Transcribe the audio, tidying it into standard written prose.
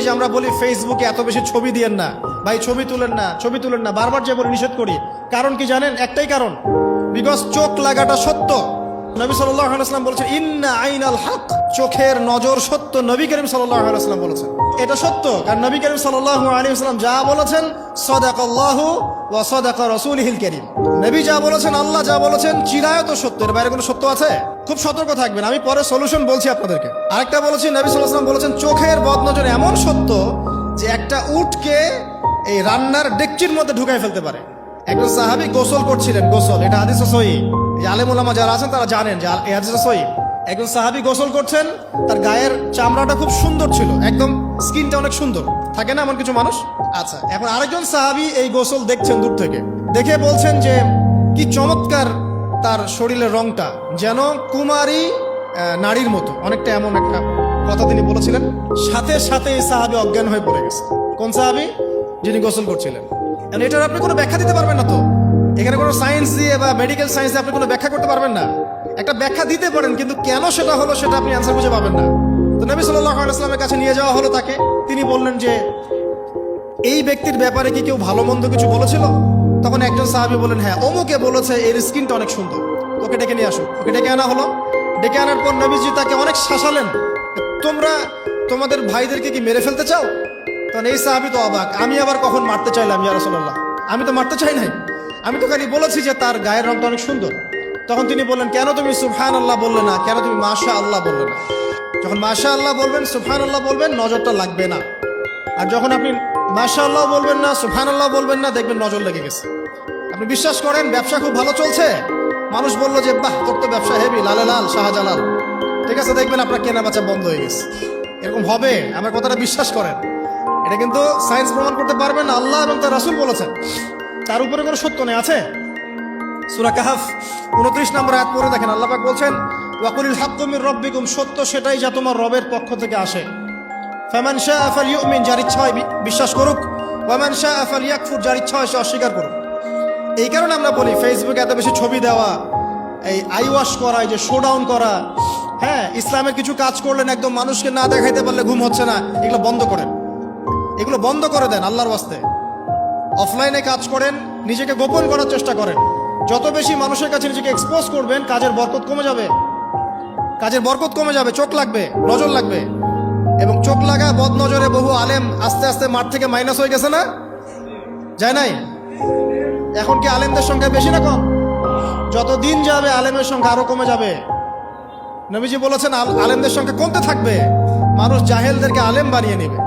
যে আমরা বলি ফেসবুকে এত বেশি ছবি দিয়েন না ভাই, ছবি তুলেন না, ছবি তুলেন না, বারবার যে বলে নিষেধ করি, কারণ কি জানেন? একটাই কারণ, বিকজ চোখ লাগাটা সত্য। নবী সাল্লাল্লাহু আলাইহি ওয়াসাল্লাম বলেছেন ইন্না আইনাল হক, চোখের নজর সত্য। নবী করিম সাল্লাল্লাহু আলাইহি ওয়াসাল্লাম বলেছেন এটা সত্য, কারণ নবী করিম সাল্লাল্লাহু আলাইহি ওয়াসাল্লাম যা বলেছেন সাদাকাল্লাহু ওয়া সাদাকা রাসূলুহুল কারীম, নবী যা বলেছেন, আল্লাহ যা বলেছেন চিরায়ত সত্য, এর বাইরে কোনো সত্য আছে? খুব সতর্ক থাকবেন, আমি পরে সলিউশন বলছি আপনাদেরকে। আরেকটা বলেছি, নবী সাল্লাল্লাহু আলাইহি ওয়াসাল্লাম বলেছেন চোখের বদনজর এমন সত্য যে একটা উটকে এই রান্নার ডেকচির মধ্যে ঢুকায় ফেলতে পারে। একজন সাহাবী গোসল করছিলেন, গোসল, এটা হাদিস সহিহ, এই আলেম ওলামা যারা আছেন তারা জানেন যে এই হাদিস সহিহ। একজন সাহাবী গোসল করছেন, তার গায়ের চামড়াটা খুব সুন্দর ছিল, একদম স্কিনটা অনেক সুন্দর থাকে না এমন কিছু মানুষ? আচ্ছা, এখন আরেকজন সাহাবী এই গোসল দেখছেন দূর থেকে, দেখে বলছেন যে কি চমৎকার তার শরীরের রংটা, যেন কুমারী নারীর মতো, অনেকটা এমন একটা কথা তিনি বলেছিলেন। সাথে সাথে এই সাহাবী অজ্ঞান হয়ে পড়ে গেছে। কোন সাহাবী? যিনি গোসল করছিলেন। এটার আপনি কোনো ব্যাখ্যা দিতে পারবেন না তো, এখানে কোনো সায়েন্স দিয়ে বা মেডিকেল সায়েন্স দিয়ে আপনি কোনো ব্যাখ্যা করতে পারবেন না। একটা ব্যাখ্যা দিতে পারেন, কিন্তু কেন সেটা হলো সেটা আপনি অ্যান্সার খুঁজে পাবেন না। তো নবী সাল্লাল্লাহু আলাইহি ওয়াসাল্লামের কাছে নিয়ে যাওয়া হলো তাকে। তিনি বললেন যে এই ব্যক্তির ব্যাপারে কি কেউ ভালো মন্দ কিছু বলেছিল? তখন একজন সাহাবী বললেন হ্যাঁ, অমুকে বলেছে এর স্কিনটা অনেক সুন্দর, ওকে ডেকে নিয়ে আসো। ওকে ডেকে আনা হলো। ডেকে আনার পর নবীজি তাকে অনেক শাসালেন, তোমরা তোমাদের ভাইদেরকে কি মেরে ফেলতে চাও? তখন এই সাহাবী তো অবাক, আমি আবার কখন মারতে চাইলাম ইয়া রাসূলুল্লাহ, আমি তো মারতে চাই নাই, আমি তো খালি বলেছি যে তার গায়ের রংটা অনেক সুন্দর। তখন তিনি বললেন কেন তুমি সুবহানাল্লাহ বললে না, কেন তুমি মাশাআল্লাহ বললে না? যখন মাশাআল্লাহ বলবেন, সুবহানাল্লাহ বলবেন, নজরটা লাগবে না। আর যখন আপনি মাশাআল্লাহ বলবেন না, সুবহানাল্লাহ বলবেন না, দেখবেন নজর লেগে গেছে। আপনি বিশ্বাস করেন ব্যবসা খুব ভালো চলছে, মানুষ বললো যে বাহ তোর তো ব্যবসা হেভি, লালে লাল শাহজালাল, ঠিক আছে, দেখবেন আপনার কেনা বেচা বন্ধ হয়ে গেছে। এরকম হবে, আমার কথাটা বিশ্বাস করেন। এটা কিন্তু সায়েন্স প্রমাণ করতে পারবেন না, আল্লাহ এবং তার রাসূল বলেছেন, তার উপরে কোনো সত্য নেই। আছে সূরা কাহফ 29 নম্বর আয়াত পড়ে দেখেন, আল্লাহ পাক বলছেন ওয়াকুলিল হাক্কু মির রাব্বিকুম, সত্য সেটাই যা তোমার রবের পক্ষ থেকে আসে। ফামান শাআ ফালইউমিন, যার ইচ্ছা হয় বিশ্বাস করুক, ওয়ামান শাআ ফালইয়াকফুর, যার ইচ্ছা হয় সে অস্বীকার করুক। এই কারণে আমরা বলি ফেসবুকে এত বেশি ছবি দেওয়া, এই আই ওয়াশ করা, এই যে শো ডাউন করা, হ্যাঁ ইসলামের কিছু কাজ করলেন একদম মানুষকে না দেখাইতে পারলে ঘুম হচ্ছে না, এগুলো বন্ধ করেন, এগুলো বন্ধ করে দেন আল্লাহর ওয়াস্তে। অফলাইনে কাজ করেন, নিজেকে গোপন করার চেষ্টা করেন। যত বেশি মানুষের কাছে নিজেকে এক্সপোজ করবেন, কাজের বরকত কমে যাবে, কাজের বরকত কমে যাবে, চোখ লাগবে, নজর লাগবে। এবং চোখ লাগা বদ নজরে বহু আলেম আস্তে আস্তে মাঠ থেকে মাইনাস হয়ে গেছে না? যায় নাই? এখন কি আলেমদের সংখ্যা বেশি না কম? যত দিন যাবে আলেমের সংখ্যা আরো কমে যাবে। নবীজি বলেছেন আলেমদের সংখ্যা কমতে থাকবে, মানুষ জাহেলদেরকে আলেম বানিয়ে নেবে।